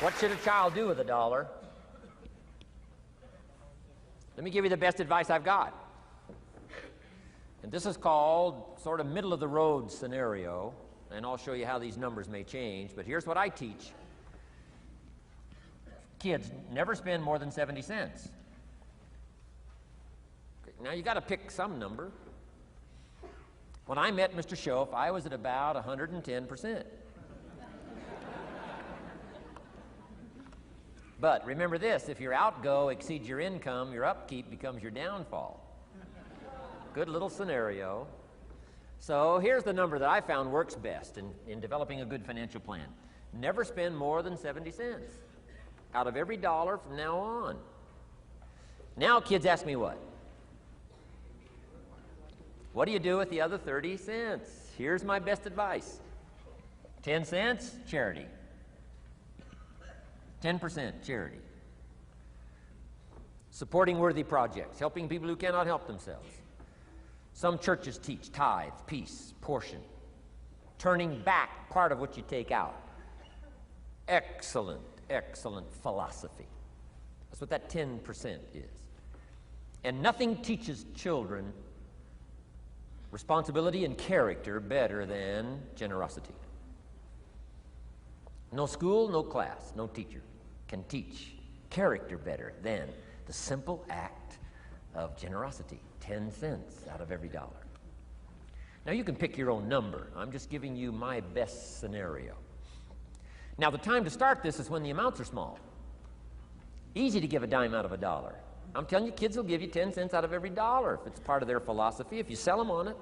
What should a child do with a dollar? Let me give you the best advice I've got. And this is called sort of middle of the road scenario, and I'll show you how these numbers may change, but here's what I teach. Kids, never spend more than 70 cents. Okay, now you got to pick some number. When I met Mr. Schoaf, I was at about 110%. But remember this, if your outgo exceeds your income, your upkeep becomes your downfall. Good little scenario. So here's the number that I found works best in developing a good financial plan. Never spend more than 70 cents out of every dollar from now on. Now kids ask me what? What do you do with the other 30 cents? Here's my best advice. 10 cents, charity. 10% charity. Supporting worthy projects, helping people who cannot help themselves. Some churches teach tithe, peace, portion. Turning back part of what you take out. Excellent, excellent philosophy. That's what that 10% is. And nothing teaches children responsibility and character better than generosity. No school, no class, no teacher can teach character better than the simple act of generosity. 10 cents out of every dollar. Now you can pick your own number. I'm just giving you my best scenario. Now the time to start this is when the amounts are small. Easy to give a dime out of a dollar. I'm telling you, kids will give you 10 cents out of every dollar if it's part of their philosophy, if you sell them on it.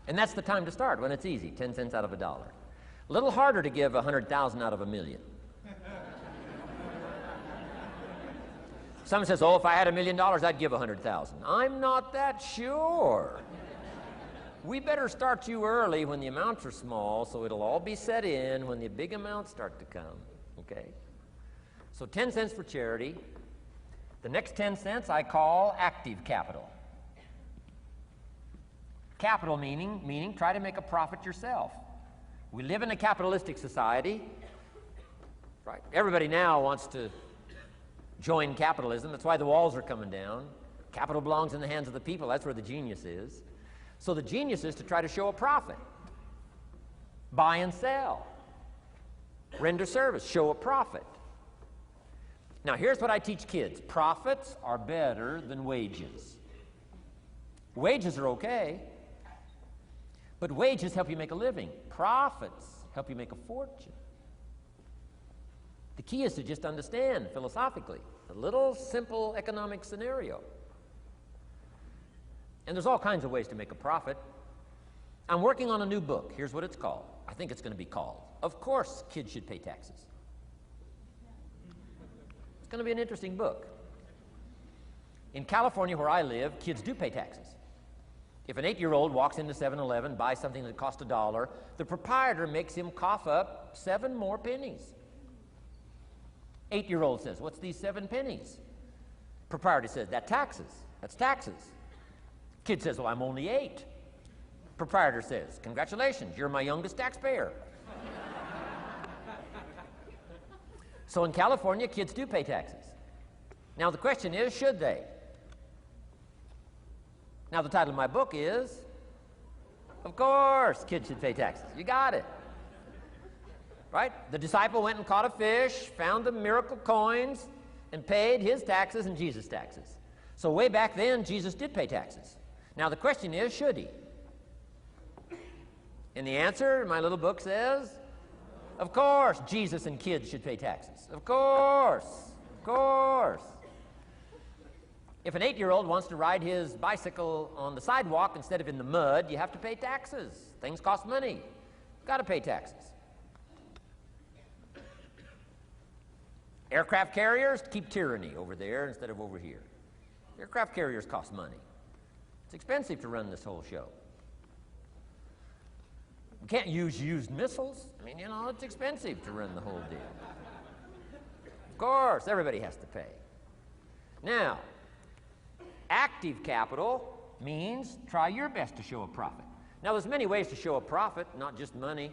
And that's the time to start, when it's easy, 10 cents out of a dollar. A little harder to give 100,000 out of a million. Someone says, oh, if I had $1 million, I'd give 100,000. I'm not that sure. We better start you early when the amounts are small, so it'll all be set in when the big amounts start to come, okay? So 10 cents for charity. The next 10 cents I call active capital. Capital meaning try to make a profit yourself. We live in a capitalistic society, right? Everybody now wants to join capitalism. That's why the walls are coming down. Capital belongs in the hands of the people. That's where the genius is. So the genius is to try to show a profit. Buy and sell. Render service. Show a profit. Now here's what I teach kids. Profits are better than wages. Wages are okay, but wages help you make a living. Profits help you make a fortune. The key is to just understand philosophically a little simple economic scenario. And there's all kinds of ways to make a profit. I'm working on a new book. Here's what it's called. I think it's going to be called, Of Course Kids Should Pay Taxes. It's going to be an interesting book. In California, where I live, kids do pay taxes. If an 8-year-old walks into 7-Eleven, buys something that costs $1, the proprietor makes him cough up 7 more pennies. 8-year-old says, what's these 7 pennies? Proprietor says, that's taxes. Kid says, well, I'm only 8. Proprietor says, congratulations, you're my youngest taxpayer. So in California, kids do pay taxes. Now the question is, should they? Now the title of my book is, Of Course Kids Should Pay Taxes. You got it. Right? The disciple went and caught a fish, found the miracle coins, and paid his taxes and Jesus' taxes. So way back then, Jesus did pay taxes. Now the question is, should he? And the answer, my little book says, of course Jesus and kids should pay taxes. Of course. Of course. If an 8-year-old wants to ride his bicycle on the sidewalk instead of in the mud, you have to pay taxes. Things cost money. Got to pay taxes. Aircraft carriers keep tyranny over there instead of over here. Aircraft carriers cost money. It's expensive to run this whole show. You can't use used missiles. I mean, you know, it's expensive to run the whole deal. Of course, everybody has to pay. Now, active capital means try your best to show a profit. Now, there's many ways to show a profit, not just money.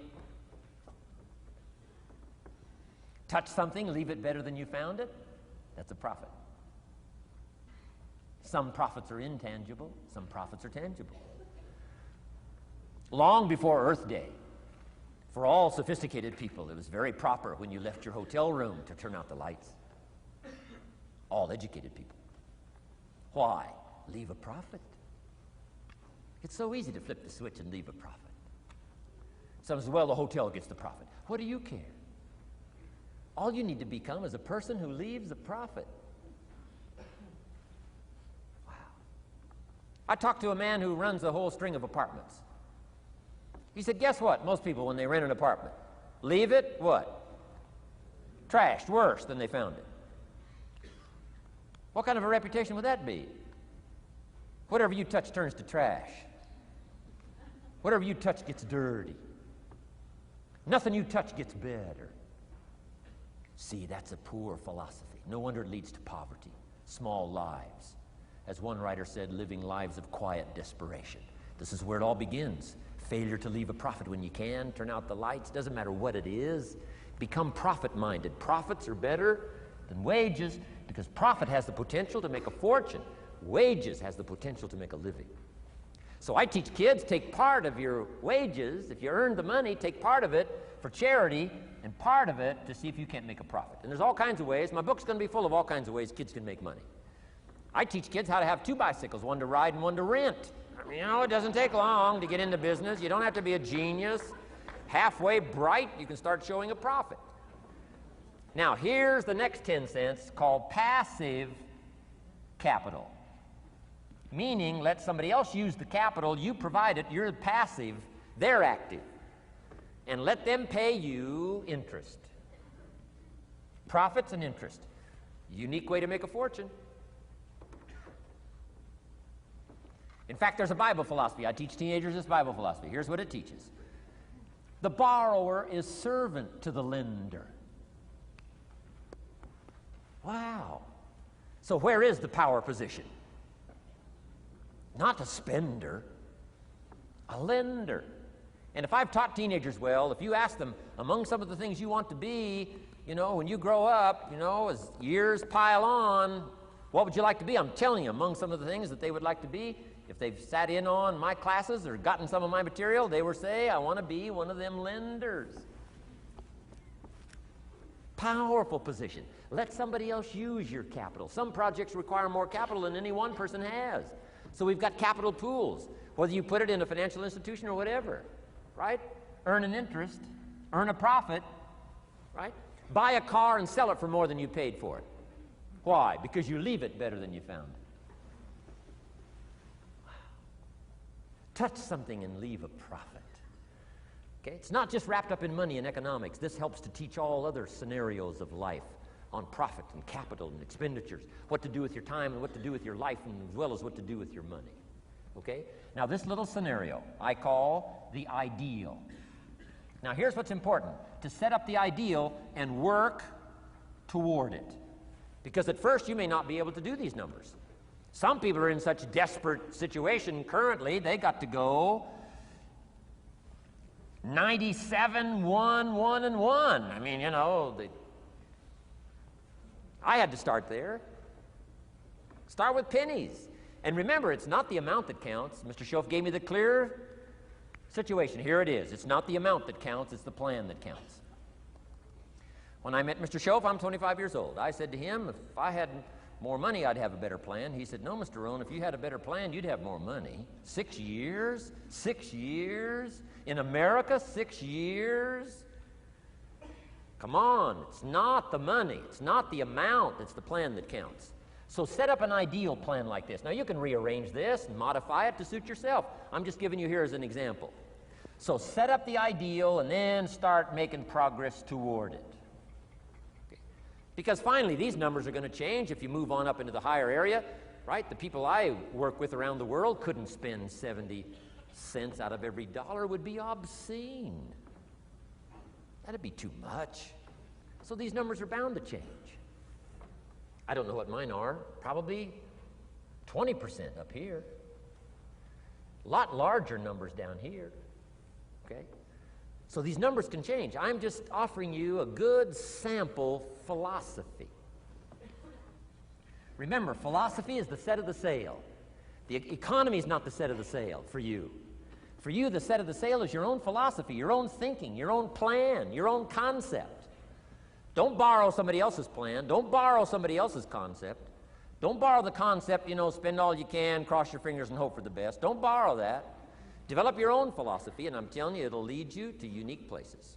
Touch something, leave it better than you found it, that's a profit. Some profits are intangible, some profits are tangible. Long before Earth Day, for all sophisticated people, it was very proper when you left your hotel room to turn out the lights. All educated people. Why? Leave a profit. It's so easy to flip the switch and leave a profit. Some says, well, the hotel gets the profit. What do you care? All you need to become is a person who leaves a profit. Wow. I talked to a man who runs a whole string of apartments. He said, guess what? Most people, when they rent an apartment, leave it, what? Trashed, worse than they found it. What kind of a reputation would that be? Whatever you touch turns to trash. Whatever you touch gets dirty. Nothing you touch gets better. See, that's a poor philosophy. No wonder it leads to poverty, small lives. As one writer said, living lives of quiet desperation. This is where it all begins. Failure to leave a profit when you can, turn out the lights, doesn't matter what it is. Become profit-minded. Profits are better than wages because profit has the potential to make a fortune. Wages has the potential to make a living. So I teach kids, take part of your wages. If you earn the money, take part of it for charity and part of it to see if you can't make a profit. And there's all kinds of ways. My book's going to be full of all kinds of ways kids can make money. I teach kids how to have 2 bicycles, one to ride and one to rent. I mean, you know, it doesn't take long to get into business. You don't have to be a genius. Halfway bright, you can start showing a profit. Now, here's the next 10 cents called passive capital. Meaning, let somebody else use the capital, you provide it, you're passive, they're active. And let them pay you interest. Profits and interest. Unique way to make a fortune. In fact, there's a Bible philosophy. I teach teenagers this Bible philosophy. Here's what it teaches. The borrower is servant to the lender. Wow. So where is the power position? Not a spender, a lender. And if I've taught teenagers well, if you ask them, among some of the things you want to be, you know, when you grow up, you know, as years pile on, what would you like to be? I'm telling you, among some of the things that they would like to be, if they've sat in on my classes or gotten some of my material, they will say, I want to be one of them lenders. Powerful position. Let somebody else use your capital. Some projects require more capital than any one person has. So we've got capital pools, whether you put it in a financial institution or whatever, right? Earn an interest, earn a profit, right? Buy a car and sell it for more than you paid for it. Why? Because you leave it better than you found it. Wow. Touch something and leave a profit. Okay? It's not just wrapped up in money and economics. This helps to teach all other scenarios of life on profit and capital and expenditures, what to do with your time and what to do with your life, and as well as what to do with your money. Okay? Now this little scenario I call the ideal. Now here's what's important, to set up the ideal and work toward it. Because at first you may not be able to do these numbers. Some people are in such desperate situation currently, they got to go 97, 1, 1, and 1. I mean, you know, I had to start there. Start with pennies. And remember, it's not the amount that counts. Mr. Shoaff gave me the clear situation. Here it is. It's not the amount that counts, it's the plan that counts. When I met Mr. Shoaff, I'm 25 years old. I said to him, if I had more money, I'd have a better plan. He said, no, Mr. Rohn, if you had a better plan, you'd have more money. 6 years? 6 years? In America, 6 years? Come on, it's not the money, it's not the amount, it's the plan that counts. So set up an ideal plan like this. Now you can rearrange this and modify it to suit yourself. I'm just giving you here as an example. So set up the ideal and then start making progress toward it. Okay. Because finally these numbers are going to change if you move on up into the higher area, right? The people I work with around the world couldn't spend 70 cents out of every dollar. Would be obscene. That'd be too much. So these numbers are bound to change. I don't know what mine are. Probably 20% up here. A lot larger numbers down here. Okay? So these numbers can change. I'm just offering you a good sample philosophy. Remember, philosophy is the set of the sail. The economy is not the set of the sail for you. For you, the set of the sail is your own philosophy, your own thinking, your own plan, your own concept. Don't borrow somebody else's plan. Don't borrow somebody else's concept. Don't borrow the concept, spend all you can, cross your fingers and hope for the best. Don't borrow that. Develop your own philosophy, and I'm telling you, it'll lead you to unique places.